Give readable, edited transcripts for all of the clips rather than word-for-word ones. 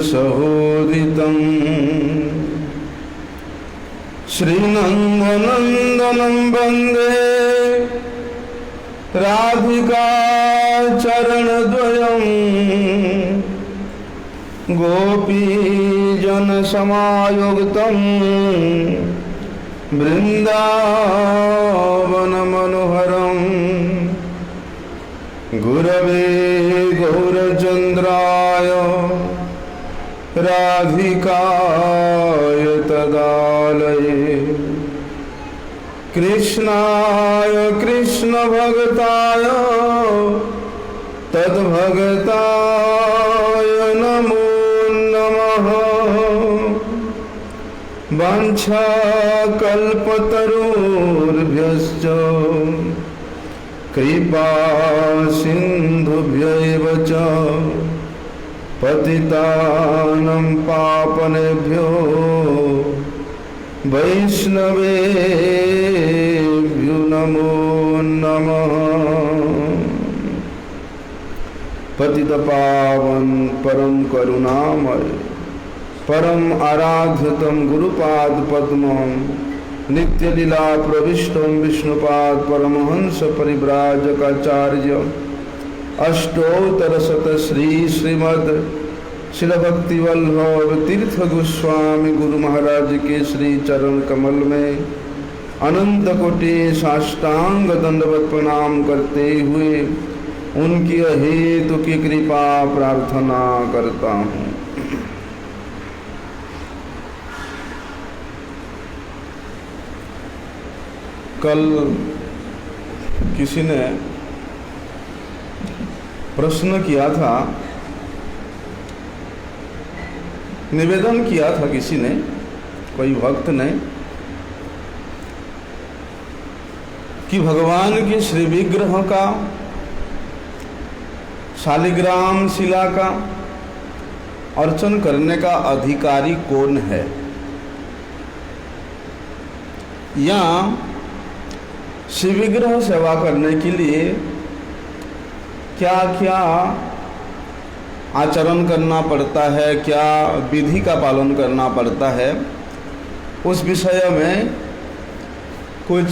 सहोदितं श्रीनन्दनन्दनं वन्दे राधिका चरणद्वयं गोपीजनसमायुक्तं वृन्दावनमनोहरं गुरवे गौरचन्द्राय राधिकाय तदालये कृष्णाय कृष्णभक्ताय तद्भक्ताय नमो नमः। वाञ्छाकल्पतरुभ्यश्च कृपा सिन्धुभ्यैव च पतितानं पावनेभ्यो वैष्णवेभ्यो नमो नमः। पतितपावन परम करुणामय परम आराध्यतम गुरुपाद पद्मं नित्यलीला प्रविष्टम विष्णुपाद परमहंस परिव्राजकाचार्य अष्टोत्तरशत श्रीमद् शिल भक्ति वल्लभ तीर्थ गोस्वामी गुरु महाराज के श्री चरण कमल में अनंत कोटि साष्टांग दंडवत प्रणाम करते हुए उनकी अहेतु की कृपा प्रार्थना करता हूँ। कल किसी ने प्रश्न किया था, निवेदन किया था किसी ने, कोई भक्त ने, कि भगवान के श्री विग्रह का, शालिग्राम शिला का अर्चन करने का अधिकारी कौन है, या शिव विग्रह सेवा करने के लिए क्या क्या आचरण करना पड़ता है, क्या विधि का पालन करना पड़ता है, उस विषय में कुछ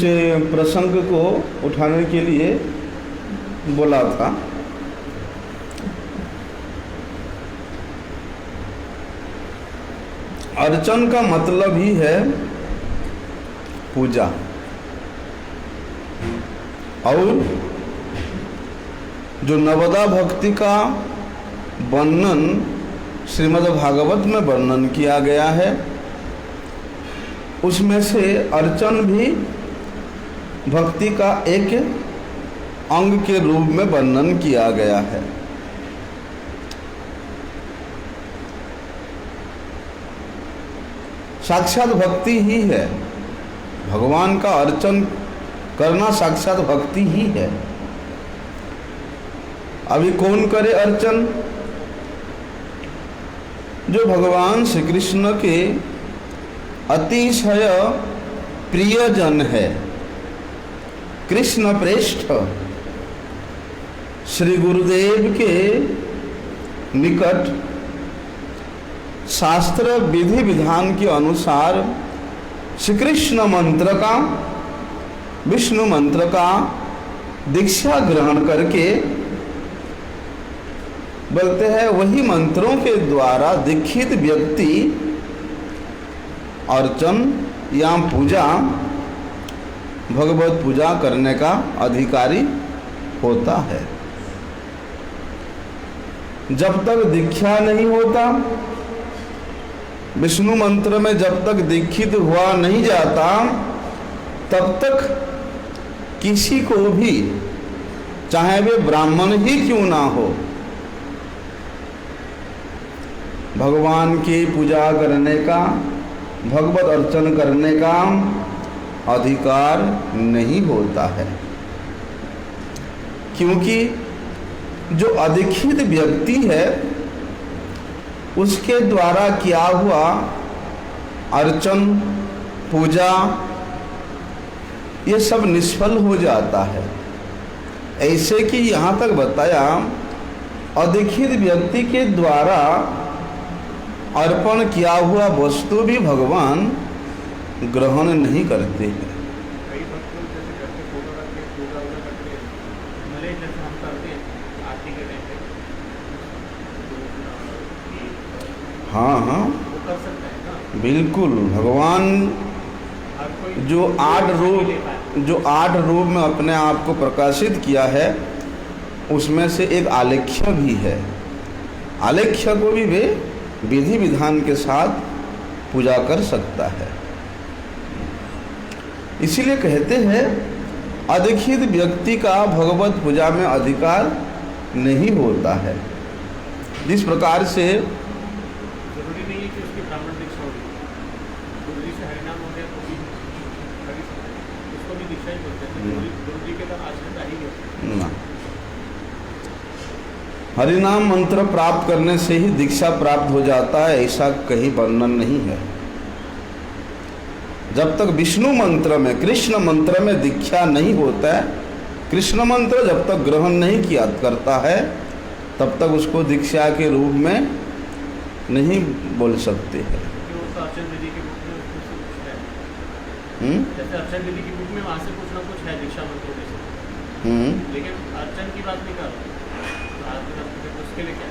प्रसंग को उठाने के लिए बोला था। अर्चन का मतलब ही है पूजा, और जो नवदा भक्ति का वर्णन श्रीमद् भागवत में वर्णन किया गया है, उसमें से अर्चन भी भक्ति का एक अंग के रूप में वर्णन किया गया है। साक्षात भक्ति ही है, भगवान का अर्चन करना साक्षात भक्ति ही है। अभी कौन करे अर्चन? जो भगवान श्री कृष्ण के अतिशय प्रियजन है, कृष्ण प्रेष्ठ, श्री गुरुदेव के निकट शास्त्र विधि विधान के अनुसार श्री कृष्ण मंत्र का, विष्णु मंत्र का दीक्षा ग्रहण करके, बोलते हैं वही मंत्रों के द्वारा दीक्षित व्यक्ति अर्चन या पूजा, भगवत पूजा करने का अधिकारी होता है। जब तक दीक्षा नहीं होता, विष्णु मंत्र में जब तक दीक्षित हुआ नहीं जाता, तब तक किसी को भी, चाहे वे ब्राह्मण ही क्यों ना हो, भगवान की पूजा करने का, भगवत अर्चन करने का अधिकार नहीं होता है। क्योंकि जो अधिक्षित व्यक्ति है, उसके द्वारा किया हुआ अर्चन, पूजा, ये सब निष्फल हो जाता है। ऐसे कि यहाँ तक बताया अधिकृत व्यक्ति के द्वारा अर्पण किया हुआ वस्तु भी भगवान ग्रहण नहीं करते हैं। कई भक्त लोग जैसे घर पे फोटो रख के पूजा वूजा करते हैं, भले ही जैसे हम करते हैं आरती के टाइम पे, हाँ हाँ वो कर सकते हैं ना। बिल्कुल। भगवान हर कोई जो आठ रूप में अपने आप को प्रकाशित किया है, उसमें से एक आलेख्य भी है। आलेख्य को भी वे विधि विधान के साथ पूजा कर सकता है। इसीलिए कहते हैं अधिकृत व्यक्ति का भगवत पूजा में अधिकार नहीं होता है। जिस प्रकार से जरूरी नहीं है कि उसकी ब्राह्मण दीक्षा होगी, गुरु जी से हरिनाम हो गया तो भी उसको भी दीक्षा ही बोलते हैं। गुरु जी के तो आश्रित ही होते ना, हरिनाम मंत्र प्राप्त करने से ही दीक्षा प्राप्त हो जाता है, ऐसा कहीं वर्णन नहीं है। जब तक विष्णु मंत्र में, कृष्ण मंत्र में दीक्षा नहीं होता है, कृष्ण मंत्र जब तक ग्रहण नहीं किया करता है, तब तक उसको दीक्षा के रूप में नहीं बोल सकते हैं। वो तो अर्चन विधि के रूप में कुछ है, जैसे अर्चन विधि के रूप में वहाँ से कुछ ना कुछ है दीक्षा मंत्रों में से, लेकिन अर्चन की बात नहीं कर रहा। उसके लिए क्या,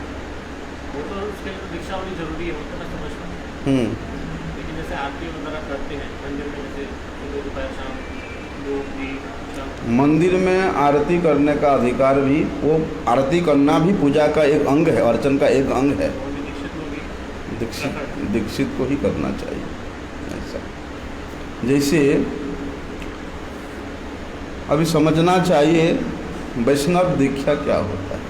वो तो उसके लिए तो दीक्षा होनी जरूरी है, वो तो मैं समझता हूँ। लेकिन जैसे आरती वगैरह करते हैं मंदिर में, जैसे दोपहर शाम मंदिर में आरती करने का अधिकार भी, वो आरती करना भी पूजा का एक अंग है, अर्चन का एक अंग है। दीक्षित को ही करना चाहिए। ऐसा जैसे अभी समझना चाहिए वैष्णव दीक्षा क्या होता है।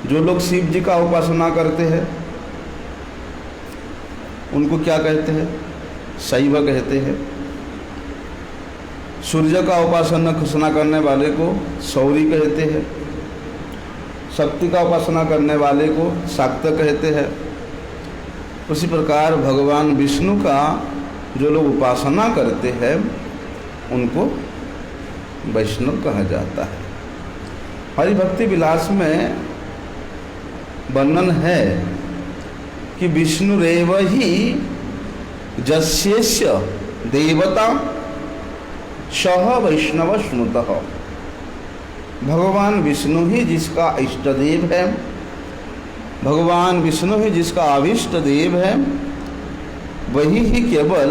जो लोग शिव जी का उपासना करते हैं उनको क्या कहते हैं? शैव कहते हैं। सूर्य का उपासना करने वाले को सौरी कहते हैं। शक्ति का उपासना करने वाले को शाक्त कहते हैं। उसी प्रकार भगवान विष्णु का जो लोग उपासना करते हैं उनको वैष्णव कहा जाता है। हरि भक्ति विलास में वर्णन है कि विष्णुरेव ही जस्येस्य देवता सह वैष्णव स्मृतः। भगवान विष्णु ही जिसका इष्ट देव है, भगवान विष्णु ही जिसका अभिष्ट देव है, वही ही केवल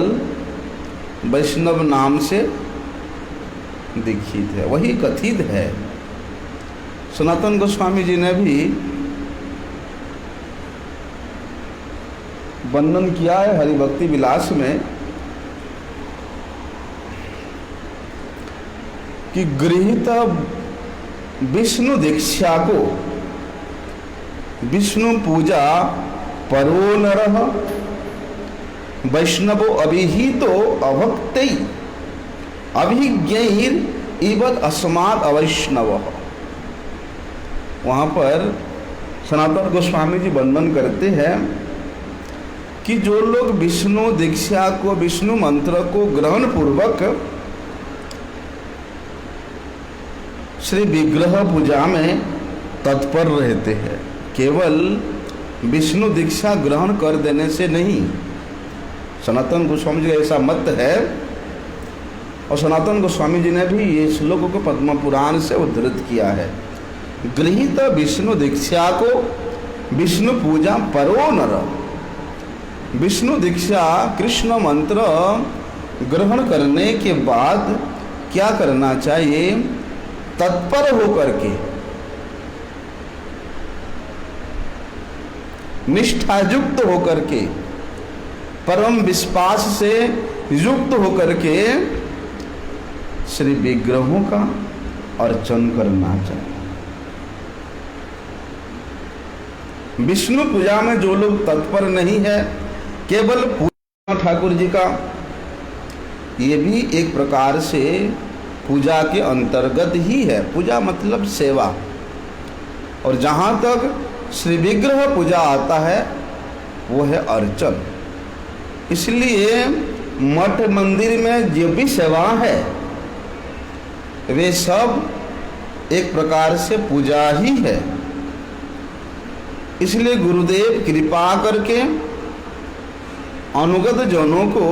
वैष्णव नाम से दीक्षित है, वही कथित है। सनातन गोस्वामी जी ने भी वर्णन किया है हरिभक्ति विलास में कि गृहीत विष्णु दीक्षा को विष्णु पूजा परो नरः वैष्णवो अभिहितो अभक्तै अभिज्ञैर इवत् अस्मात् अवैष्णवः। वहाँ पर सनातन गोस्वामी जी वर्णन करते हैं कि जो लोग विष्णु दीक्षा को, विष्णु मंत्र को ग्रहण पूर्वक श्री विग्रह पूजा में तत्पर रहते हैं, केवल विष्णु दीक्षा ग्रहण कर देने से नहीं। सनातन गोस्वामी जी का ऐसा मत है और सनातन गोस्वामी जी ने भी ये श्लोक को पद्म पुराण से उद्धृत किया है। गृहीत विष्णु दीक्षा को विष्णु पूजा परो नर। विष्णु दीक्षा कृष्ण मंत्र ग्रहण करने के बाद क्या करना चाहिए? तत्पर होकर के, निष्ठायुक्त होकर के, परम विश्वास से युक्त होकर के श्री विग्रहों का अर्चन करना चाहिए। विष्णु पूजा में जो लोग तत्पर नहीं है, केवल पूजा ठाकुर जी का, ये भी एक प्रकार से पूजा के अंतर्गत ही है। पूजा मतलब सेवा, और जहाँ तक श्री विग्रह पूजा आता है वो है अर्चन। इसलिए मठ मंदिर में जो भी सेवा है वे सब एक प्रकार से पूजा ही है। इसलिए गुरुदेव कृपा करके अनुगत जनों को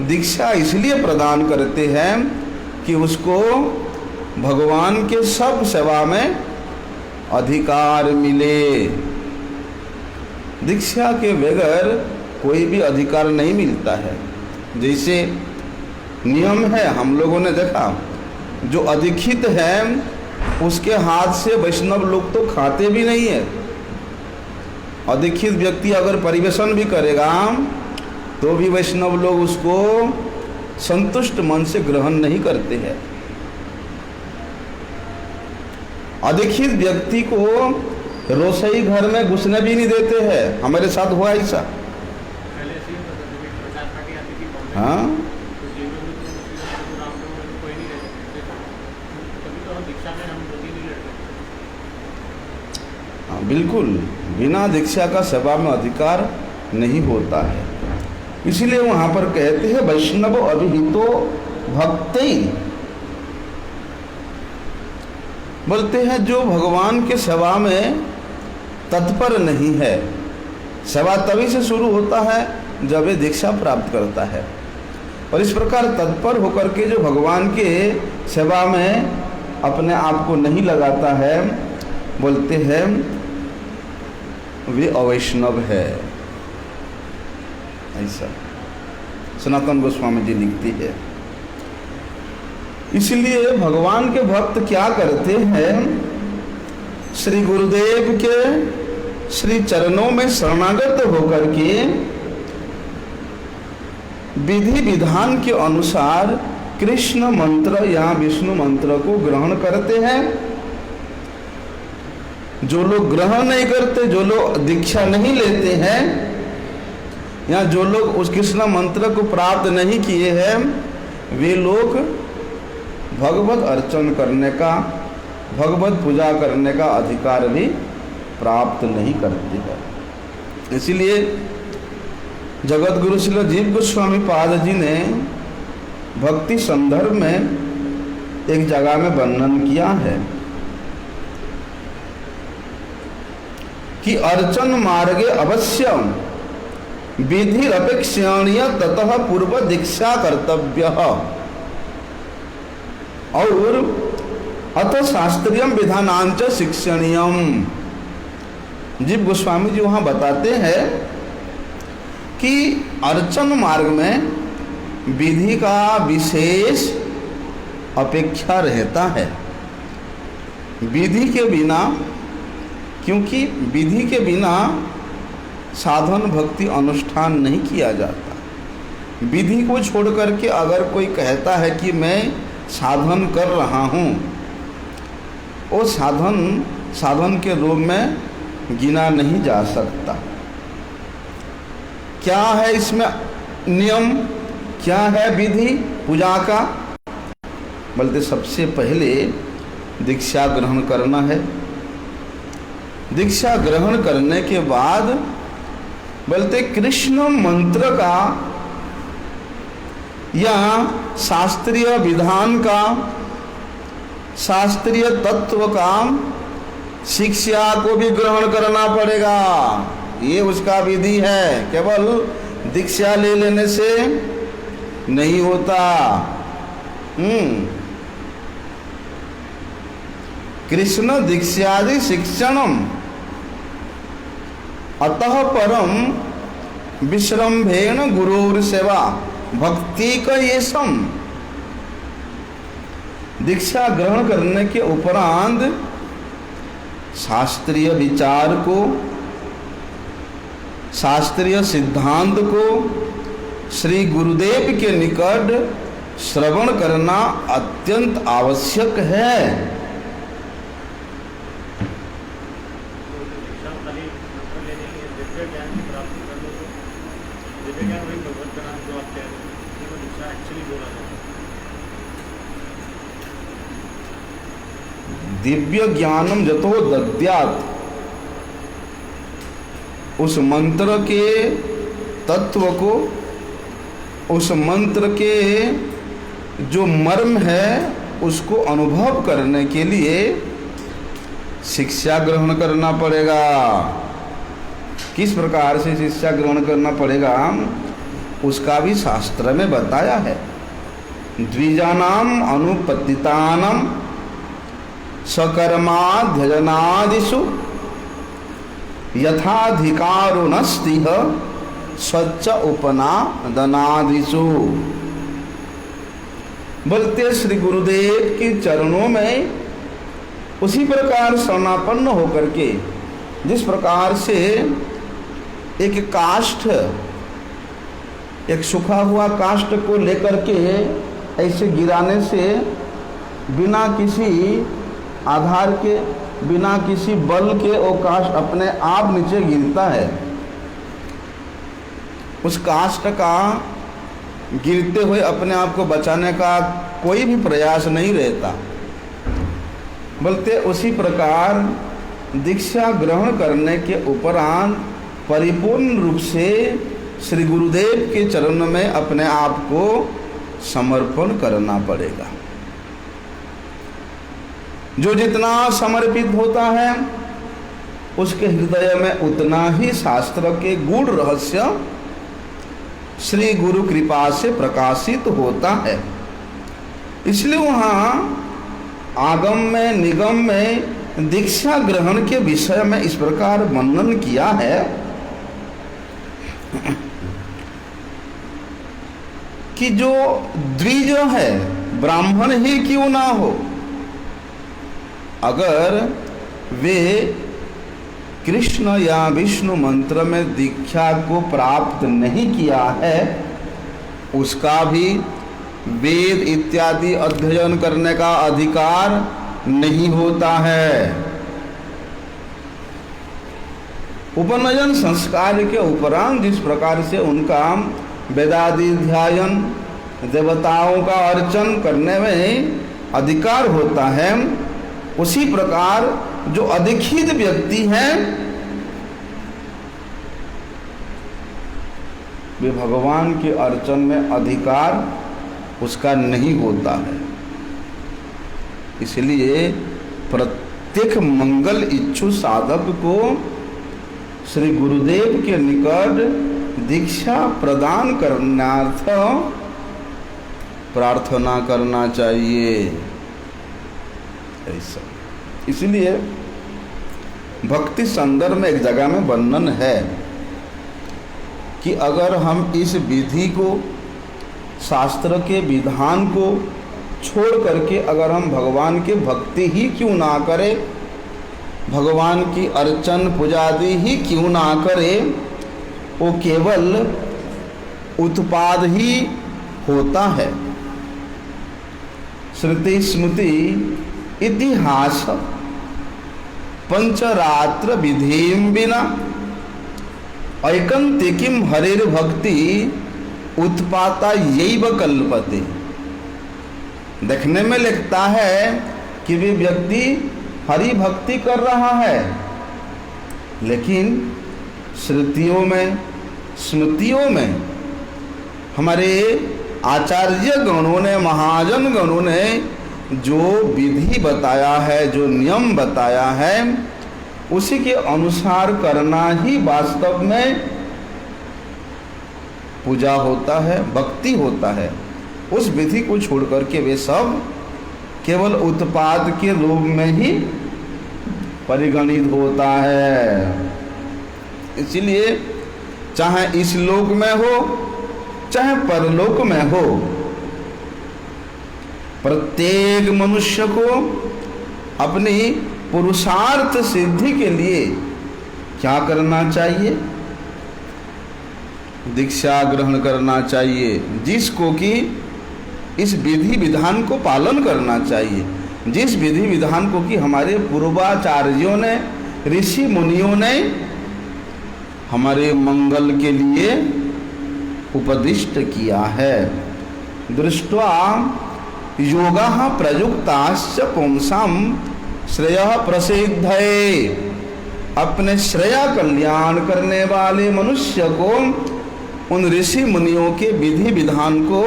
दीक्षा इसलिए प्रदान करते हैं कि उसको भगवान के सब सेवा में अधिकार मिले। दीक्षा के बगैर कोई भी अधिकार नहीं मिलता है। जैसे नियम है, हम लोगों ने देखा, जो अधिकृत है उसके हाथ से वैष्णव लोग तो खाते भी नहीं है। अधिकृत व्यक्ति अगर परिवेशन भी करेगा तो भी वैष्णव लोग उसको संतुष्ट मन से ग्रहण नहीं करते हैं। अधिकृत व्यक्ति को रसोई घर में घुसने भी नहीं देते हैं। हमारे साथ हुआ ऐसा। हाँ, हाँ बिल्कुल, बिना दीक्षा का सभा में अधिकार नहीं होता है। इसलिए वहां पर कहते हैं वैष्णव अभिहितो भक्ति, बोलते हैं जो भगवान के सेवा में तत्पर नहीं है। सेवा तभी से शुरू होता है जब वे दीक्षा प्राप्त करता है। और इस प्रकार तत्पर होकर के जो भगवान के सेवा में अपने आप को नहीं लगाता है, बोलते हैं वे अवैष्णव है। ऐसा सनातन गोस्वामी जी लिखती है। इसलिए भगवान के भक्त क्या करते हैं, श्री गुरुदेव के श्री चरणों में शरणागत होकर के विधि विधान के अनुसार कृष्ण मंत्र या विष्णु मंत्र को ग्रहण करते हैं। जो लोग ग्रहण नहीं करते, जो लोग दीक्षा नहीं लेते हैं, या जो लोग उस कृष्ण मंत्र को प्राप्त नहीं किए हैं, वे लोग भगवत अर्चन करने का, भगवत पूजा करने का अधिकार भी प्राप्त नहीं करते हैं। इसलिए जगत गुरु श्री जीव गोस्वामी पाद जी ने भक्ति संदर्भ में एक जगह में वर्णन किया है कि अर्चन मार्गे अवश्यम विधि अपेक्षणीय ततः पूर्व दीक्षा कर्तव्य और अथ शास्त्रीय विधानांच शिक्षणीयम। जीव गोस्वामी जी वहाँ बताते हैं कि अर्चन मार्ग में विधि का विशेष अपेक्षा रहता है। विधि के बिना, क्योंकि विधि के बिना साधन भक्ति अनुष्ठान नहीं किया जाता। विधि को छोड़ करके अगर कोई कहता है कि मैं साधन कर रहा हूँ, वो साधन के रूप में गिना नहीं जा सकता। क्या है इसमें नियम, क्या है विधि पूजा का? बोलते सबसे पहले दीक्षा ग्रहण करना है। दीक्षा ग्रहण करने के बाद बोलते कृष्ण मंत्र का या शास्त्रीय विधान का, शास्त्रीय तत्व का शिक्षा को भी ग्रहण करना पड़ेगा। ये उसका विधि है। केवल दीक्षा ले लेने से नहीं होता। कृष्ण दीक्षादि शिक्षणम अतः परम विश्रम्भेण गुरुर सेवा भक्ति का ये सम। दीक्षा ग्रहण करने के उपरांत शास्त्रीय विचार को, शास्त्रीय सिद्धांत को श्री गुरुदेव के निकट श्रवण करना अत्यंत आवश्यक है। दिव्य ज्ञानम जतो दद्यात्, उस मंत्र के तत्व को, उस मंत्र के जो मर्म है उसको अनुभव करने के लिए शिक्षा ग्रहण करना पड़ेगा। किस प्रकार से शिक्षा ग्रहण करना पड़ेगा उसका भी शास्त्र में बताया है। द्विजानाम अनुपतितानम सकर्माध्यजनादिषु यथाधिकारो नस्तिह सच्च उपनादनादिषु। बोलते श्री गुरुदेव के चरणों में उसी प्रकार शरणापन्न होकर के, जिस प्रकार से एक काष्ठ, एक सूखा हुआ काष्ठ को लेकर के ऐसे गिराने से बिना किसी आधार के, बिना किसी बल के वो काष्ठ अपने आप नीचे गिरता है। उस काष्ठ का गिरते हुए अपने आप को बचाने का कोई भी प्रयास नहीं रहता। बोलते उसी प्रकार दीक्षा ग्रहण करने के उपरांत परिपूर्ण रूप से श्री गुरुदेव के चरण में अपने आप को समर्पण करना पड़ेगा। जो जितना समर्पित होता है उसके हृदय में उतना ही शास्त्र के गूढ़ रहस्य श्री गुरु कृपा से प्रकाशित होता है। इसलिए वहाँ आगम में निगम में दीक्षा ग्रहण के विषय में इस प्रकार वर्णन किया है कि जो द्विज है, ब्राह्मण ही क्यों ना हो, अगर वे कृष्ण या विष्णु मंत्र में दीक्षा को प्राप्त नहीं किया है, उसका भी वेद इत्यादि अध्ययन करने का अधिकार नहीं होता है। उपनयन संस्कार के उपरांत जिस प्रकार से उनका वेदादि ध्यान, देवताओं का अर्चन करने में अधिकार होता है, उसी प्रकार जो अधिकृत व्यक्ति हैं वे भगवान के अर्चन में अधिकार उसका नहीं होता है। इसलिए प्रत्येक मंगल इच्छु साधक को श्री गुरुदेव के निकट दीक्षा प्रदान करनार्थ प्रार्थना करना चाहिए। ऐसा इसलिए भक्ति संदर्भ में एक जगह में वर्णन है कि अगर हम इस विधि को, शास्त्र के विधान को छोड़ करके अगर हम भगवान के भक्ति ही क्यों ना करें, भगवान की अर्चन पूजादि ही क्यों ना करें, वो केवल उत्पाद ही होता है। श्रुति स्मृति इतिहास पंचरात्र विधिम बिना ऐकंतिकीम हरिर भक्ति उत्पाता यैव कल्पते। देखने में लगता है कि वे व्यक्ति हरि भक्ति कर रहा है, लेकिन श्रुतियों में, स्मृतियों में हमारे आचार्य गणों ने, महाजन गणों ने जो विधि बताया है, जो नियम बताया है, उसी के अनुसार करना ही वास्तव में पूजा होता है, भक्ति होता है। उस विधि को छोड़ करके वे सब केवल उत्पाद के रूप में ही परिगणित होता है। इसलिए चाहे इस लोक में हो चाहे परलोक में हो, प्रत्येक मनुष्य को अपनी पुरुषार्थ सिद्धि के लिए क्या करना चाहिए? दीक्षा ग्रहण करना चाहिए, जिसको कि इस विधि विधान को पालन करना चाहिए, जिस विधि विधान को कि हमारे पूर्वाचार्यों ने, ऋषि मुनियों ने हमारे मंगल के लिए उपदिष्ट किया है। दृष्ट्वा योगः प्रयुक्ताश्च पुंसां श्रेयः प्रसिद्धये। अपने श्रेय कल्याण करने वाले मनुष्य को उन ऋषि मुनियों के विधि विधान को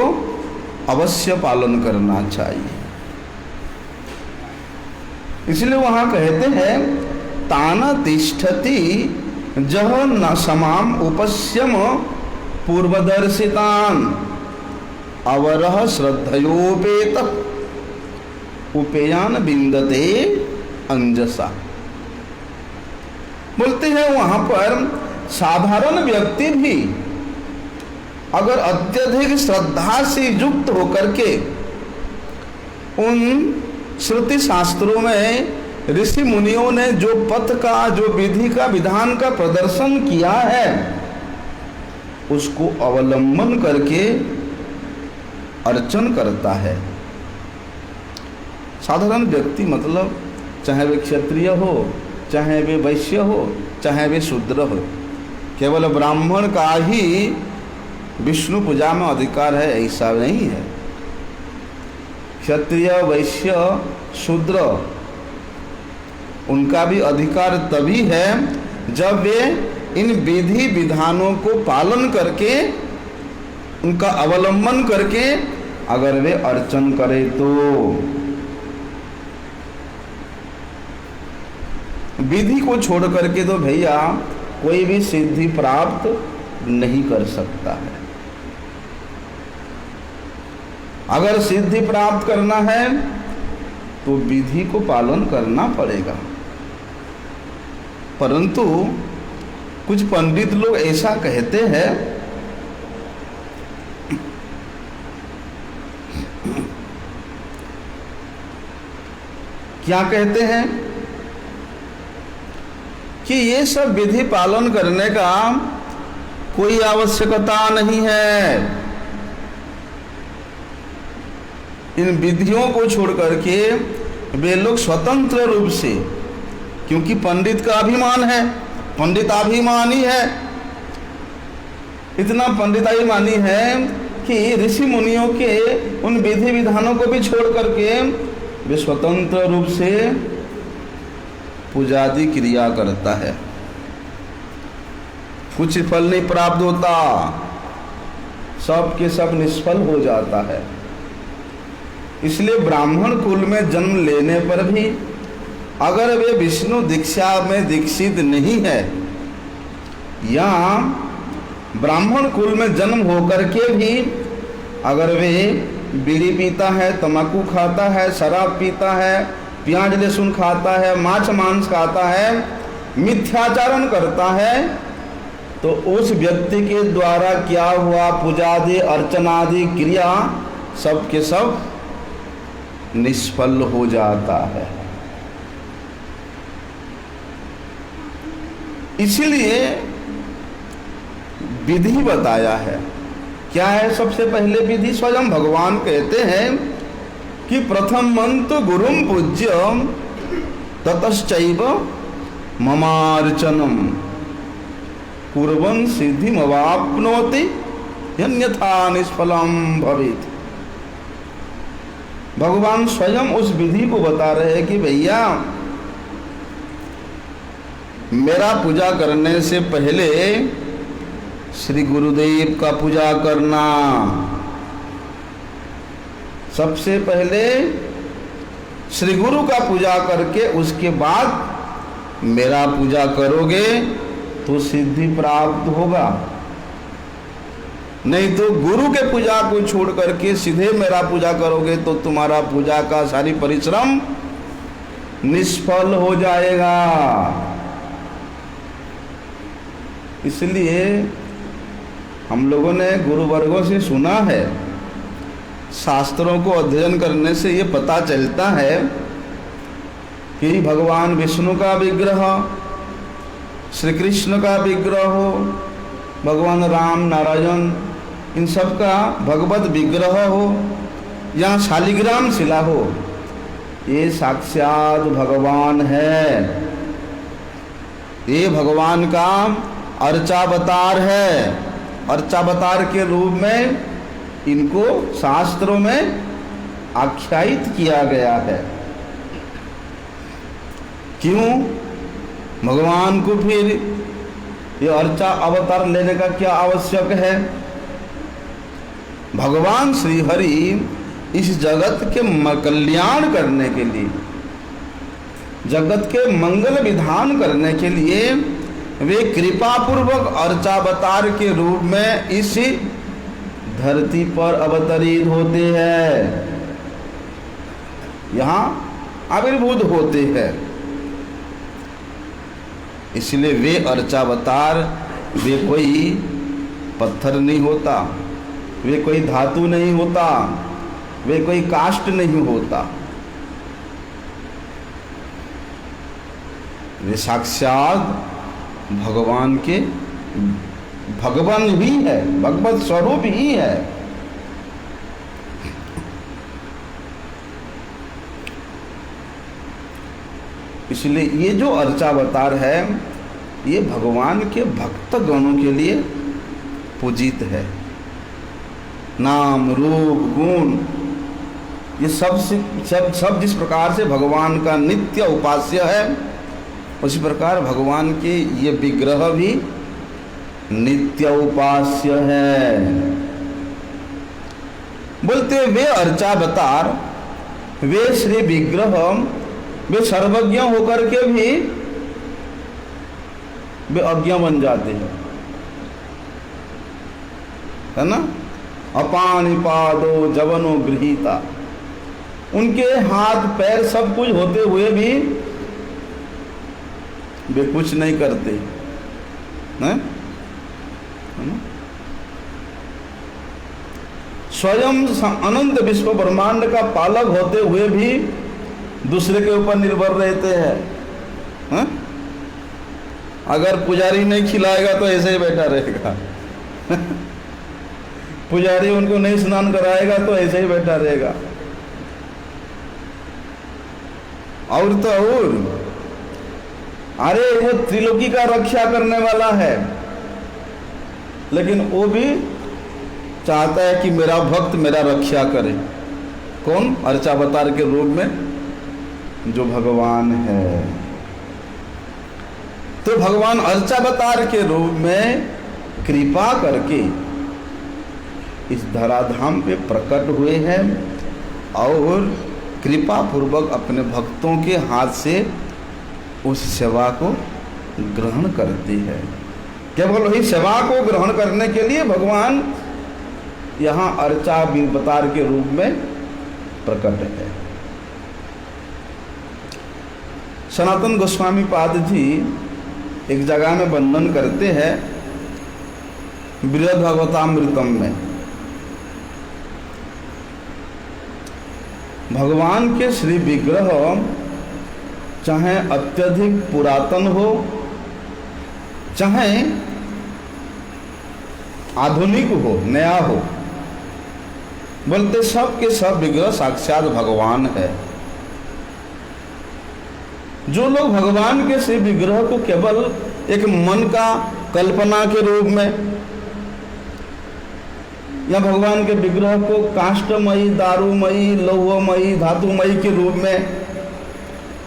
अवश्य पालन करना चाहिए। इसलिए वहां कहते हैं ताना तिष्ठति जह न समाम उपस्यम पूर्वदर्शितान अवरह श्रद्धयोपेत उपेयान बिंदते अंजसा। बोलते हैं वहां पर साधारण व्यक्ति भी अगर अत्यधिक श्रद्धा से युक्त होकर के उन श्रुति शास्त्रों में ऋषि मुनियों ने जो पथ का, जो विधि का, विधान का प्रदर्शन किया है, उसको अवलंबन करके अर्चन करता है। साधारण व्यक्ति मतलब चाहे वे क्षत्रिय हो, चाहे वे वैश्य हो, चाहे वे शूद्र हो, केवल ब्राह्मण का ही विष्णु पूजा में अधिकार है ऐसा नहीं है। क्षत्रिय, वैश्य, शूद्र उनका भी अधिकार तभी है जब वे इन विधि विधानों को पालन करके, उनका अवलंबन करके अगर वे अर्चन करें तो। विधि को छोड़ करके तो भैया कोई भी सिद्धि प्राप्त नहीं कर सकता है। अगर सिद्धि प्राप्त करना है तो विधि को पालन करना पड़ेगा। परंतु कुछ पंडित लोग ऐसा कहते हैं क्या कहते हैं कि ये सब विधि पालन करने का कोई आवश्यकता नहीं है। इन विधियों को छोड़ करके वे लोग स्वतंत्र रूप से, क्योंकि पंडित का अभिमान है, पंडिताभिमानी है, इतना पंडिताभिमानी है कि ऋषि मुनियों के उन विधि विधानों को भी छोड़ करके वे स्वतंत्र रूप से पूजादि क्रिया करता है। कुछ फल नहीं प्राप्त होता, सब के सब निष्फल हो जाता है। इसलिए ब्राह्मण कुल में जन्म लेने पर भी अगर वे विष्णु दीक्षा में दीक्षित नहीं है, या ब्राह्मण कुल में जन्म होकर के भी अगर वे बीड़ी पीता है, तंबाकू खाता है, शराब पीता है, प्याज लहसुन खाता है, मांस मांस खाता है, मिथ्याचारण करता है, तो उस व्यक्ति के द्वारा क्या हुआ पूजादि अर्चनादि क्रिया सब के सब निष्फल हो जाता है। इसलिए विधि बताया है। क्या है सबसे पहले विधि? स्वयं भगवान कहते हैं कि प्रथम मंत्र गुरुम पूज्य ततश्चैव ममार्चनम कुर्वन् सिद्धिमवाप्नोति यन्यथा निष्फलम भवेत्। भगवान स्वयं उस विधि को बता रहे हैं कि भैया मेरा पूजा करने से पहले श्री गुरुदेव का पूजा करना। सबसे पहले श्री गुरु का पूजा करके उसके बाद मेरा पूजा करोगे तो सिद्धि प्राप्त होगा। नहीं तो गुरु के पूजा को छोड़ करके सीधे मेरा पूजा करोगे तो तुम्हारा पूजा का सारी परिश्रम निष्फल हो जाएगा। इसलिए हम लोगों ने गुरु वर्गों से सुना है, शास्त्रों को अध्ययन करने से ये पता चलता है कि भगवान विष्णु का विग्रह, श्री कृष्ण का विग्रह हो, भगवान राम नारायण इन सब का भगवत विग्रह हो या शालिग्राम शिला हो, ये साक्षात भगवान है। ये भगवान का अर्चावतार है। अर्चावतार के रूप में इनको शास्त्रों में आख्यायित किया गया है। क्यों? भगवान को फिर ये अर्चा अवतार लेने का क्या आवश्यक है? भगवान श्री हरि इस जगत के कल्याण करने के लिए जगत के मंगल विधान करने के लिए वे कृपा पूर्वक अर्चावतार के रूप में इस धरती पर अवतरित होते हैं, यहाँ आविर्भूत होते हैं। इसलिए वे अर्चावतार, वे कोई पत्थर नहीं होता, वे कोई धातु नहीं होता, वे कोई काष्ठ नहीं होता, वे साक्षात भगवान के भगवान ही है, भगवत स्वरूप ही है। इसलिए ये जो अर्चावतार है ये भगवान के भक्त गणों के लिए पूजित है। नाम रूप गुण ये सब जिस प्रकार से भगवान का नित्य उपास्य है, उसी प्रकार भगवान के ये विग्रह भी नित्य उपास्य है। बोलते वे अर्चावतार, वे श्री विग्रह, वे सर्वज्ञ होकर के भी वे अज्ञ बन जाते हैं, है ना। अपानिपादो जवनो गृहीता, उनके हाथ पैर सब कुछ होते हुए भी वे कुछ नहीं करते हैं, है ना? स्वयं अनंत विश्व ब्रह्मांड का पालक होते हुए भी दूसरे के ऊपर निर्भर रहते हैं। अगर पुजारी नहीं खिलाएगा तो ऐसे ही बैठा रहेगा पुजारी उनको नहीं स्नान कराएगा तो ऐसे ही बैठा रहेगा। और तो और, अरे वो त्रिलोकी का रक्षा करने वाला है, लेकिन वो भी चाहता है कि मेरा भक्त मेरा रक्षा करे। कौन? अर्चावतार के रूप में जो भगवान है। तो भगवान अर्चावतार के रूप में कृपा करके इस धराधाम पे प्रकट हुए हैं और कृपा पूर्वक अपने भक्तों के हाथ से उस सेवा को ग्रहण करती है। केवल वही सेवा को ग्रहण करने के लिए भगवान यहाँ अर्चावतार के रूप में प्रकट है। सनातन गोस्वामी पाद जी एक जगह में वर्णन करते हैं बृहद भागवतामृतम में, भगवान के श्री विग्रह चाहे अत्यधिक पुरातन हो चाहे आधुनिक हो, नया हो, बोलते सब के सब विग्रह साक्षात भगवान है। जो लोग भगवान के श्री विग्रह को केवल एक मन का कल्पना के रूप में या भगवान के विग्रह को काष्ठमयी, दारूमयी, लौहमयी, धातुमयी के रूप में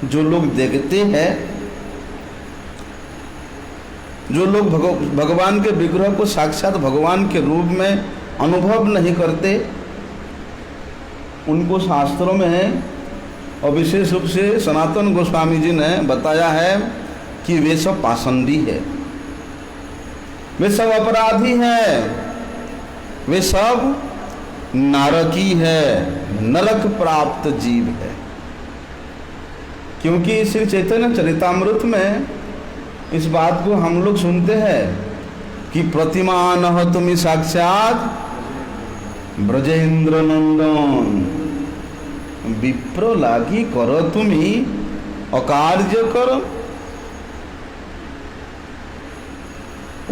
जो लोग देखते हैं, जो लोग भगवान के विग्रह को साक्षात भगवान के रूप में अनुभव नहीं करते, उनको शास्त्रों में और विशेष रूप से सनातन गोस्वामी जी ने बताया है कि वे सब पाषंडी है, वे सब अपराधी हैं, वे सब नारकी है, नरक प्राप्त जीव है। क्योंकि श्री चैतन्य चरितामृत में इस बात को हम लोग सुनते हैं कि प्रतिमान तुम्हें साक्षात ब्रजेंद्र नंदन, विप्र लागी करो तुम्हें अकार्य करो।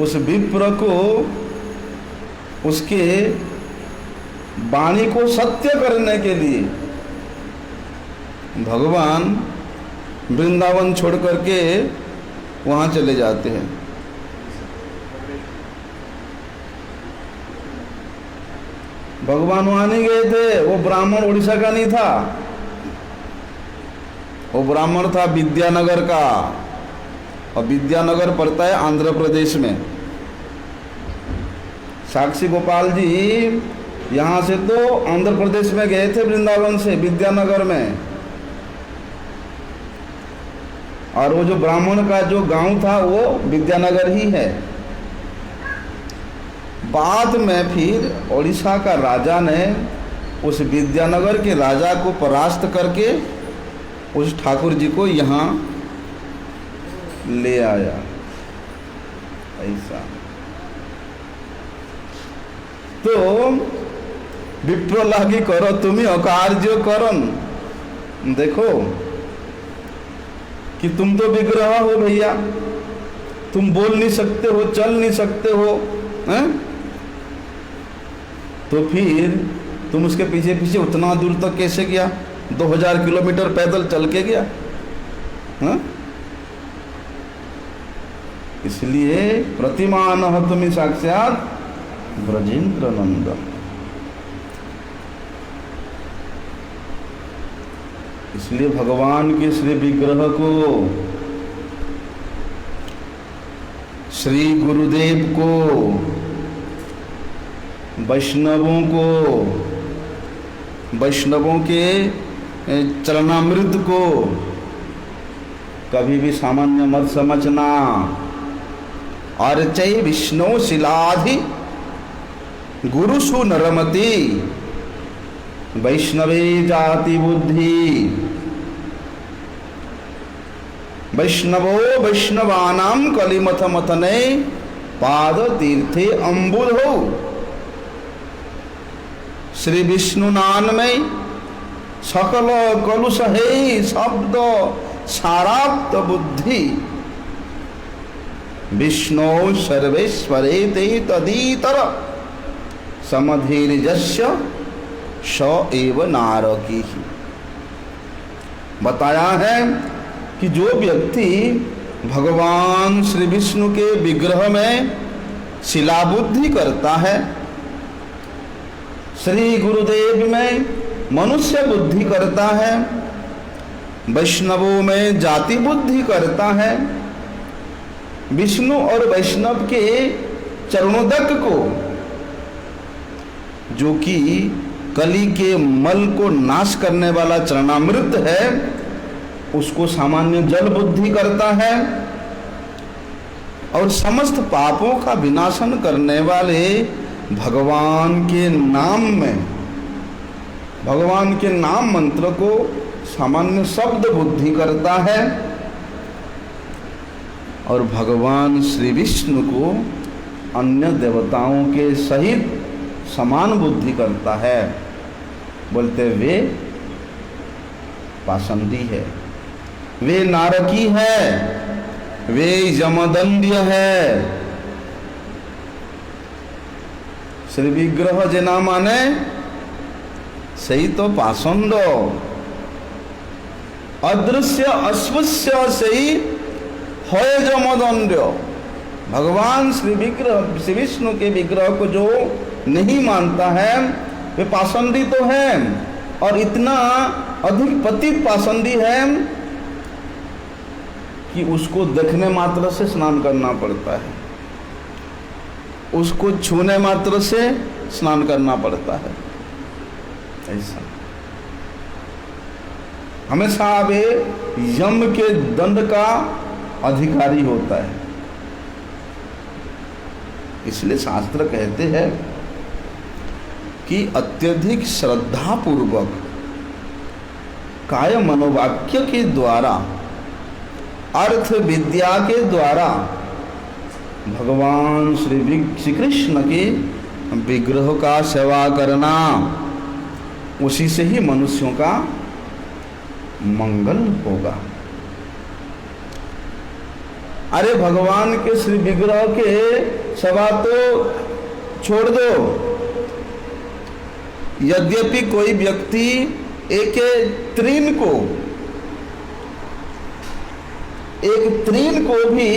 उस विप्र को उसके वाणी को सत्य करने के लिए भगवान वृंदावन छोड़ करके वहाँ चले जाते हैं। भगवान वहाँ नहीं गए थे, वो ब्राह्मण उड़ीसा का नहीं था, वो ब्राह्मण था विद्यानगर का, और विद्यानगर पड़ता है आंध्र प्रदेश में। साक्षी गोपाल जी यहाँ से तो आंध्र प्रदेश में गए थे, वृंदावन से विद्यानगर में, और वो जो ब्राह्मण का जो गांव था वो विद्यानगर ही है। बाद में फिर ओडिशा का राजा ने उस विद्यानगर के राजा को परास्त करके उस ठाकुर जी को यहाँ ले आया। ऐसा तो विप्र लागी करो तुम्हें अकार्य करन। देखो कि तुम तो विग्रह हो भैया, तुम बोल नहीं सकते हो, चल नहीं सकते हो, हैं? तो फिर तुम उसके पीछे पीछे उतना दूर तक कैसे गया? 2000 किलोमीटर पैदल चल के गया, हैं? इसलिए प्रतिमान तुम्हें साक्षात ब्रजेंद्र नंदन। इसलिए भगवान के श्री विग्रह को, श्री गुरुदेव को, वैष्णवों के चरणामृत को कभी भी सामान्य मत समझना। अर्चय विष्णु शिलाधि गुरुसु नरमति वैष्णवे जाति बुद्धि। वैष्णवो वैष्णवानां कलिमथ मथने पाद तीर्थे अम्बुधौ। श्री विष्णु नाम में सकल कलुष है शब्द साराप्त बुद्धि। विष्णु सर्वेश्वरे ते तदीतर समधीर्यस्य स एव नारकी। बताया है कि जो व्यक्ति भगवान श्री विष्णु के विग्रह में शिलाबुद्धि करता है, श्री गुरुदेव में मनुष्य बुद्धि करता है, वैष्णवों में जाति बुद्धि करता है, विष्णु और वैष्णव के चरणोदक को, जो कि कली के मल को नाश करने वाला चरणामृत है, उसको सामान्य जल बुद्धि करता है, और समस्त पापों का विनाशन करने वाले भगवान के नाम में, भगवान के नाम मंत्र को सामान्य शब्द बुद्धि करता है, और भगवान श्री विष्णु को अन्य देवताओं के सहित समान बुद्धि करता है। बोलते वे पाषंडी है, वे नारकी है, वे यमदंड्य है। श्री विग्रह जना माने सही तो पाषंड, अदृश्य अस्पृश्य सही है यमदंड्य। भगवान श्री विष्णु के विग्रह को जो नहीं मानता है वे पाषंडी तो है, और इतना अधिक पतित पाषंडी है कि उसको देखने मात्र से स्नान करना पड़ता है, उसको छूने मात्र से स्नान करना पड़ता है। ऐसा हमेशा वे यम के दंड का अधिकारी होता है। इसलिए शास्त्र कहते हैं कि अत्यधिक श्रद्धा पूर्वक काय मनोवाक्य के द्वारा, अर्थ विद्या के द्वारा भगवान श्री कृष्ण के विग्रह का सेवा करना, उसी से ही मनुष्यों का मंगल होगा। अरे भगवान के श्री विग्रह के सेवा तो छोड़ दो, यद्यपि कोई व्यक्ति एक तृण को भी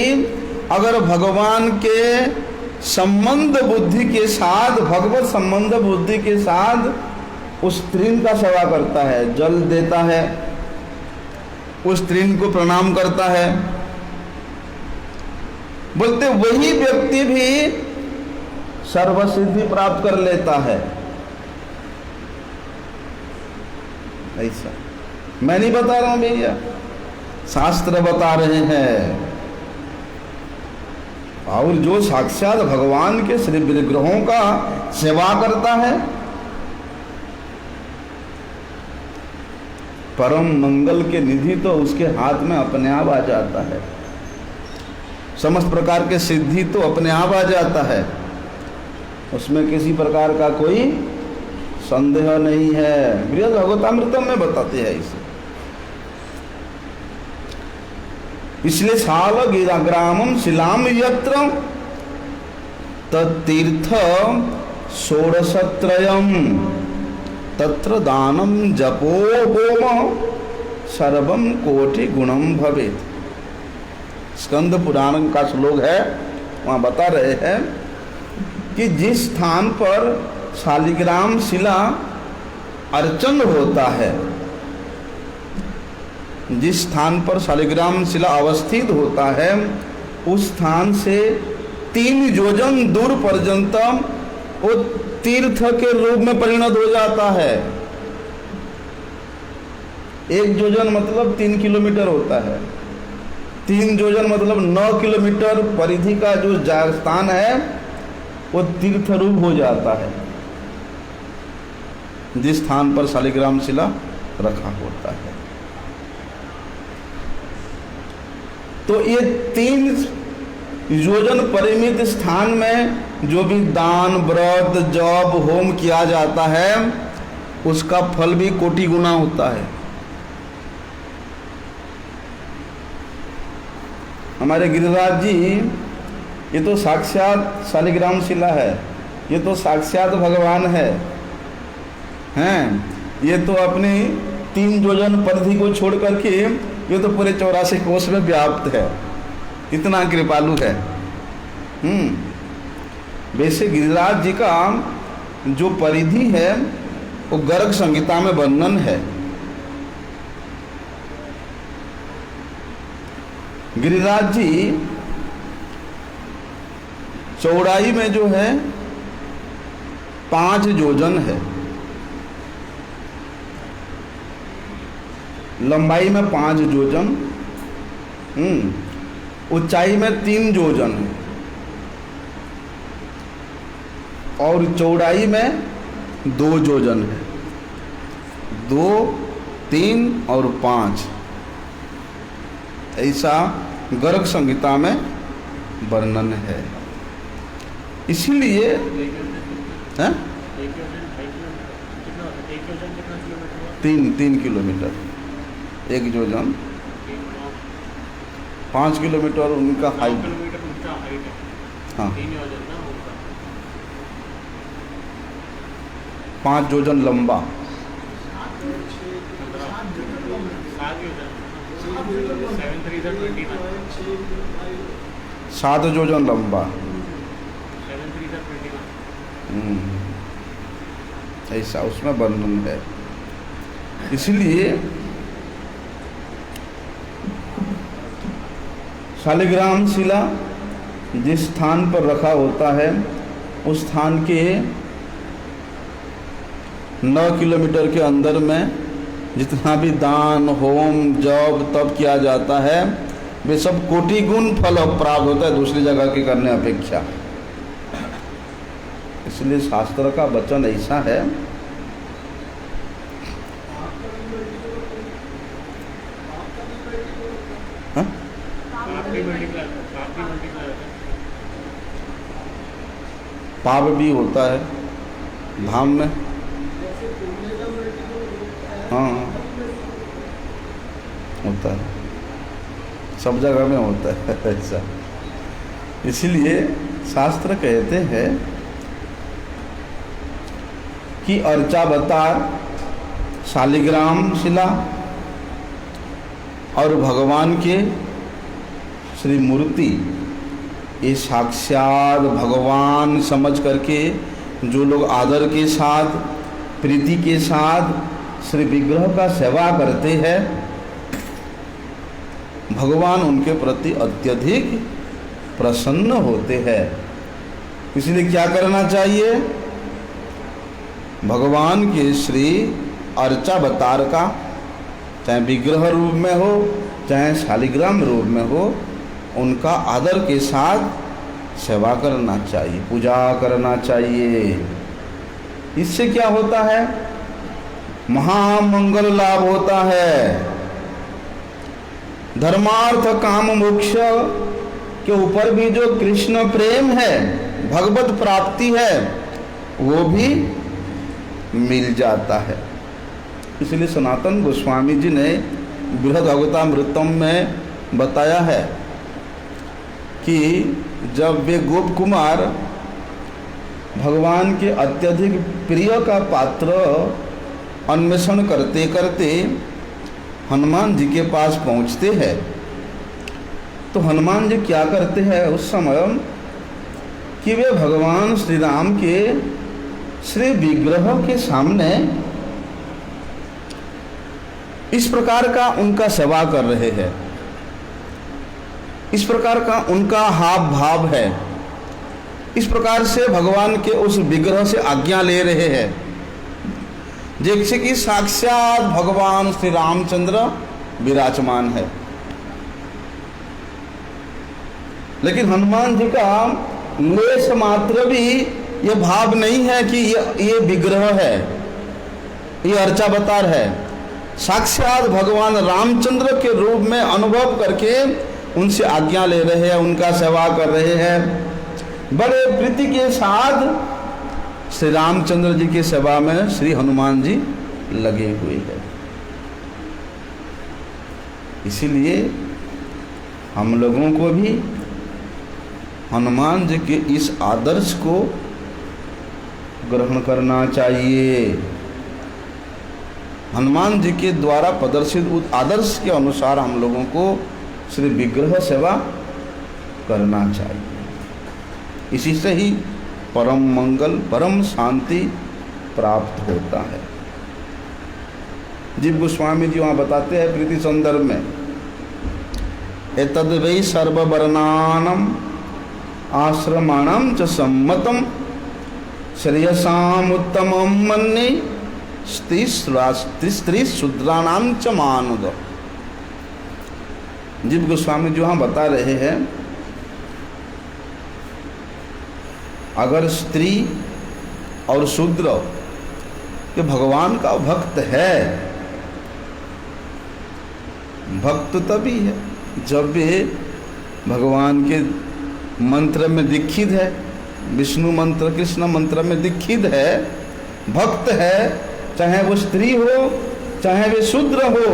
अगर भगवान के संबंध बुद्धि के साथ, भगवत संबंध बुद्धि के साथ उस तृण का सेवा करता है, जल देता है, उस तृण को प्रणाम करता है, बोलते वही व्यक्ति भी सर्वसिद्धि प्राप्त कर लेता है। ऐसा मैं नहीं बता रहा हूं भैया, शास्त्र बता रहे हैं। और जो साक्षात भगवान के श्री विग्रहों का सेवा करता है, परम मंगल के निधि तो उसके हाथ में अपने आप आ जाता है। समस्त प्रकार के सिद्धि तो अपने आप आ जाता है, उसमें किसी प्रकार का कोई संदेह नहीं है। बृहद भागवतामृतम में बताते हैं इसे। इसलिए साल गिरा ग्रामम शिलाम यत्र तत्तीर्थ षोडशत्रयम् तत्र दानम जपो होम सर्वम कोटि गुणम भवेत्। स्कंद पुराण का श्लोक है, वहाँ बता रहे हैं कि जिस स्थान पर शालिग्राम शिला अर्चन होता है, जिस स्थान पर शालिग्राम शिला अवस्थित होता है, उस स्थान से 3 योजन दूर पर्यंत वो तीर्थ के रूप में परिणत हो जाता है। 1 योजन मतलब 3 किलोमीटर होता है। 3 योजन मतलब 9 किलोमीटर परिधि का जो स्थान है वो तीर्थ रूप हो जाता है, जिस स्थान पर शालिग्राम शिला रखा होता है। तो ये 3 योजन परिमित स्थान में जो भी दान, व्रत, जप, होम किया जाता है, उसका फल भी कोटि गुना होता है। हमारे गिरिराज जी, ये तो साक्षात शालिग्राम शिला है, ये तो साक्षात भगवान है, हैं? ये तो अपनी 3 योजन परिधि को छोड़ करके ये तो पूरे 84 कोष में व्याप्त है, इतना कृपालु है। वैसे गिरिराज जी का जो परिधि है वो गर्ग संहिता में वर्णन है। गिरिराज जी चौड़ाई में जो है 5 योजन है, लंबाई में 5 योजन, ऊंचाई में 3 योजन है, और चौड़ाई में 2 योजन है। 2, 3 और 5 ऐसा गर्ग संहिता में वर्णन है। इसीलिए है 3 किलोमीटर 1 योजन, 5 किलोमीटर उनका हाइट। हाँ, 5 योजन लंबा, 7 योजन लंबा, ऐसा उसमें वर्णन है। इसलिए शालिग्राम शिला जिस स्थान पर रखा होता है, उस स्थान के 9 किलोमीटर के अंदर में जितना भी दान, होम, जप, तप किया जाता है, वे सब कोटि गुण फल प्राप्त होता है दूसरी जगह के करने अपेक्षा। इसलिए शास्त्र का वचन ऐसा है। हाँ? पाप भी होता है धाम में। हाँ, होता है, सब जगह में होता है ऐसा। इसलिए शास्त्र कहते हैं कि अर्चावतार, शालिग्राम शिला और भगवान के श्री मूर्ति, ये साक्षात भगवान समझ करके जो लोग आदर के साथ, प्रीति के साथ श्री विग्रह का सेवा करते हैं, भगवान उनके प्रति अत्यधिक प्रसन्न होते हैं। इसलिए क्या करना चाहिए? भगवान के श्री अर्चावतार का, चाहे विग्रह रूप में हो चाहे शालिग्राम रूप में हो, उनका आदर के साथ सेवा करना चाहिए, पूजा करना चाहिए। इससे क्या होता है? महामंगल लाभ होता है। धर्मार्थ काम मोक्ष के ऊपर भी जो कृष्ण प्रेम है, भगवत प्राप्ति है, वो भी मिल जाता है। इसलिए सनातन गोस्वामी जी ने बृहद्भागवतामृतम में बताया है कि जब वे गोप कुमार भगवान के अत्यधिक प्रिय का पात्र अन्वेषण करते करते हनुमान जी के पास पहुंचते हैं, तो हनुमान जी क्या करते हैं उस समय कि वे भगवान श्री राम के श्री विग्रह के सामने इस प्रकार का उनका सेवा कर रहे हैं, इस प्रकार का उनका हाव भाव है, इस प्रकार से भगवान के उस विग्रह से आज्ञा ले रहे हैं जैसे कि साक्षात भगवान श्री रामचंद्र विराजमान है। लेकिन हनुमान जी का लेश मात्र भी ये भाव नहीं है कि ये विग्रह है, ये अर्चावतार है। साक्षात भगवान रामचंद्र के रूप में अनुभव करके उनसे आज्ञा ले रहे हैं, उनका सेवा कर रहे हैं। बड़े प्रीति के साथ श्री रामचंद्र जी की सेवा में श्री हनुमान जी लगे हुए हैं। इसीलिए हम लोगों को भी हनुमान जी के इस आदर्श को ग्रहण करना चाहिए। हनुमान जी के द्वारा प्रदर्शित उस आदर्श के अनुसार हम लोगों को श्री विग्रह सेवा करना चाहिए। इसी से ही परम मंगल, परम शांति प्राप्त होता है। जीव गोस्वामी जी वहाँ बताते हैं प्रीति संदर्भ में, एतद् वै सर्ववर्णानाम आश्रमाणाम च सम्मतम श्रेयसाम उत्तमम मन्ये स्त्री शूद्राणाम च मानुद। जीव गोस्वामी जी वहाँ बता रहे हैं, अगर स्त्री और शूद्र ये भगवान का भक्त है, भक्त तभी है जब वे भगवान के मंत्र में दीक्षित है, विष्णु मंत्र कृष्ण मंत्र में दीक्षित है, भक्त है, चाहे वो स्त्री हो चाहे वे शूद्र हो,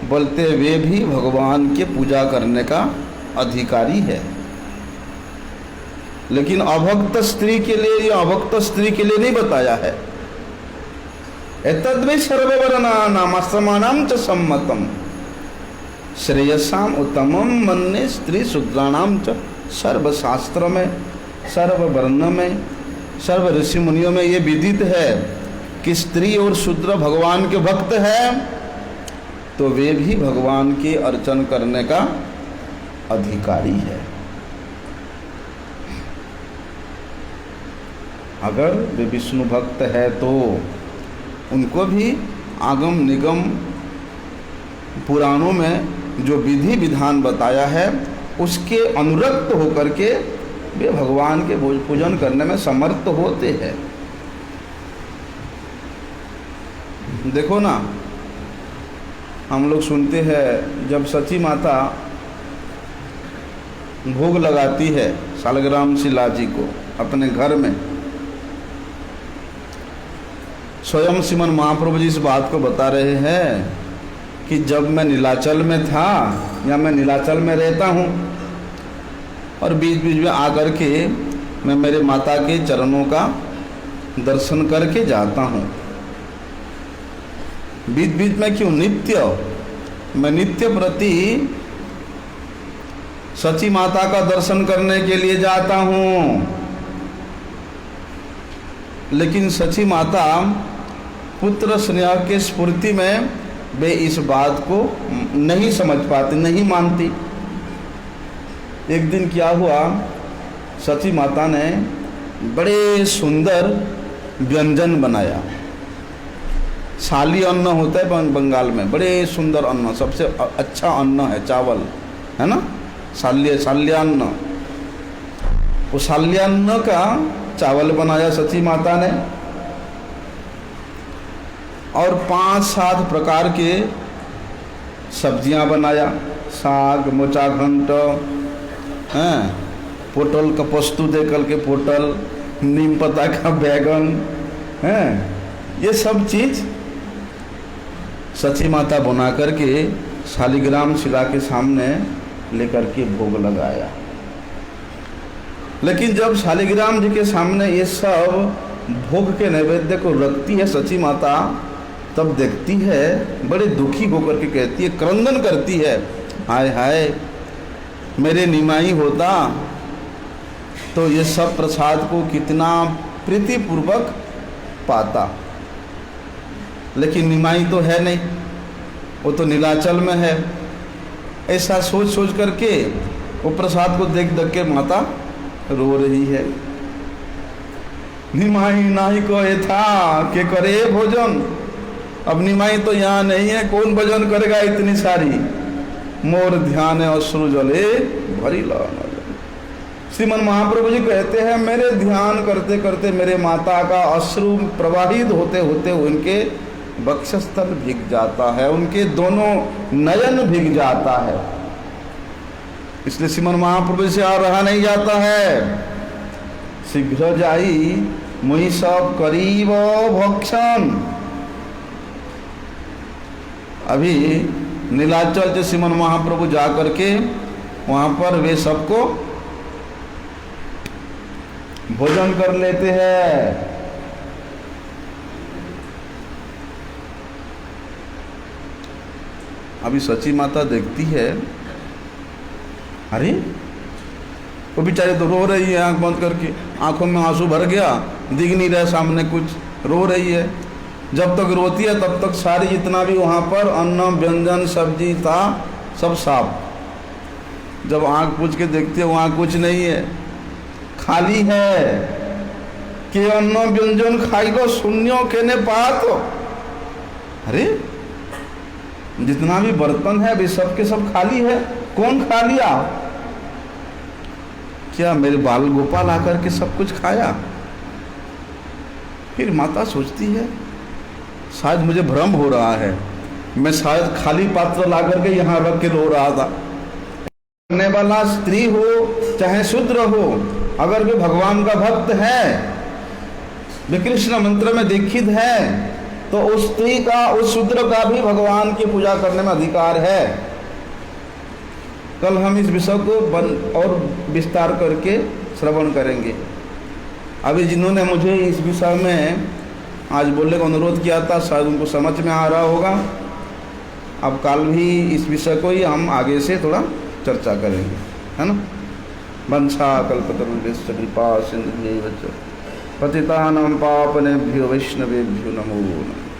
बोलते वे भी भगवान के पूजा करने का अधिकारी है। लेकिन अभक्त स्त्री के लिए या अभक्त स्त्री के लिए नहीं बताया है। एतद्वै सर्ववर्णानाम आश्रमाणाम च सम्मतम श्रेयसाम उत्तमम मन्ये स्त्री शूद्राणाम च। सर्वशास्त्र में, सर्ववर्ण में, सर्व ऋषि मुनियों में ये विदित है कि स्त्री और शूद्र भगवान के भक्त हैं तो वे भी भगवान की अर्चन करने का अधिकारी है। अगर वे विष्णु भक्त है तो उनको भी आगम निगम पुराणों में जो विधि विधान बताया है उसके अनुरक्त होकर के वे भगवान के पूजन करने में समर्थ होते हैं। देखो ना, हम लोग सुनते हैं जब सची माता भोग लगाती है शालिग्राम शिला जी को अपने घर में, स्वयं श्रीमन महाप्रभु जी इस बात को बता रहे हैं कि जब मैं नीलाचल में था या मैं नीलाचल में रहता हूँ और बीच बीच में आकर के मैं मेरे माता के चरणों का दर्शन करके जाता हूँ। बीच बीच में क्यों, मैं नित्य प्रति सची माता का दर्शन करने के लिए जाता हूँ। लेकिन सची माता पुत्र स्नेह के स्फूर्ति में वे इस बात को नहीं समझ पाती, नहीं मानती। एक दिन क्या हुआ, सची माता ने बड़े सुंदर व्यंजन बनाया, साली अन्न होता है बंगाल में, बड़े सुंदर अन्न, सबसे अच्छा अन्न है चावल, है ना, शाल्यान्न। वो शाल्यान्न का चावल बनाया सती माता ने, और 5-7 प्रकार के सब्जियां बनाया, साग, मोचा घंट, हैं, पोटल का पस्तु दे करके पोटल, नीम पत्ता का बैगन, हैं, ये सब चीज सची माता बना करके शालिग्राम शिला के सामने लेकर के भोग लगाया। लेकिन जब शालिग्राम जी के सामने ये सब भोग के नैवेद्य को रखती है सची माता, तब देखती है, बड़े दुखी होकर के कहती है, क्रंदन करती है, हाय हाय मेरे निमाई होता तो ये सब प्रसाद को कितना प्रीतिपूर्वक पाता, लेकिन निमाई तो है नहीं, वो तो नीलाचल में है। ऐसा सोच सोच करके वो प्रसाद को देख देख के माता रो रही है। निमाई नाही को ये था के करे भोजन, अब निमाई तो यहाँ नहीं है, कौन भोजन करेगा इतनी सारी, मोर ध्यान अश्रु जले भरी लान। श्रीमन महाप्रभु जी कहते हैं, मेरे ध्यान करते करते मेरे माता का अश्रु प्रवाहित होते होते उनके वक्षस्थल भीग जाता है, उनके दोनों नयन भीग जाता है। इसलिए श्रीमन महाप्रभु से और रहा नहीं जाता है। शीघ्र जाई मुई सब करीब भक्षण। अभी नीलाचल से श्रीमन महाप्रभु जा करके वहां पर वे सबको भोजन कर लेते हैं। अभी सची माता देखती है, अरे वो बेचारे तो रो रही है, आंख बंद करके, आंखों में आंसू भर गया, दिख नहीं रहा सामने कुछ, रो रही है। जब तक रोती है तब तक सारी जितना भी वहाँ पर अन्न व्यंजन सब्जी था सब साफ। जब आंख पूछ के देखती है वहाँ कुछ नहीं है, खाली है। कि अन्न व्यंजन खाई लो शून्यों के ने पात। अरे जितना भी बर्तन है वे सब के सब खाली है, कौन खा लिया? क्या मेरे बाल गोपाल आकर के सब कुछ खाया? फिर माता सोचती है शायद मुझे भ्रम हो रहा है, मैं शायद खाली पात्र ला करके यहाँ रख के रो रहा था। करने वाला स्त्री हो चाहे शूद्र हो, अगर वे भगवान का भक्त है, वे कृष्ण मंत्र में दीक्षित है, तो उस स्त्री का उस शूद्र का भी भगवान की पूजा करने में अधिकार है। कल हम इस विषय को और विस्तार करके श्रवण करेंगे। अभी जिन्होंने मुझे इस विषय में आज बोलने का अनुरोध किया था शायद उनको समझ में आ रहा होगा। अब कल भी इस विषय को ही हम आगे से थोड़ा चर्चा करेंगे, है ना। वंशा कल्पतरुभ्यश्च कृपा सिंधुभ्यैव च पतितानां पावनेभ्यो वैष्णवेभ्यो नमो नमः।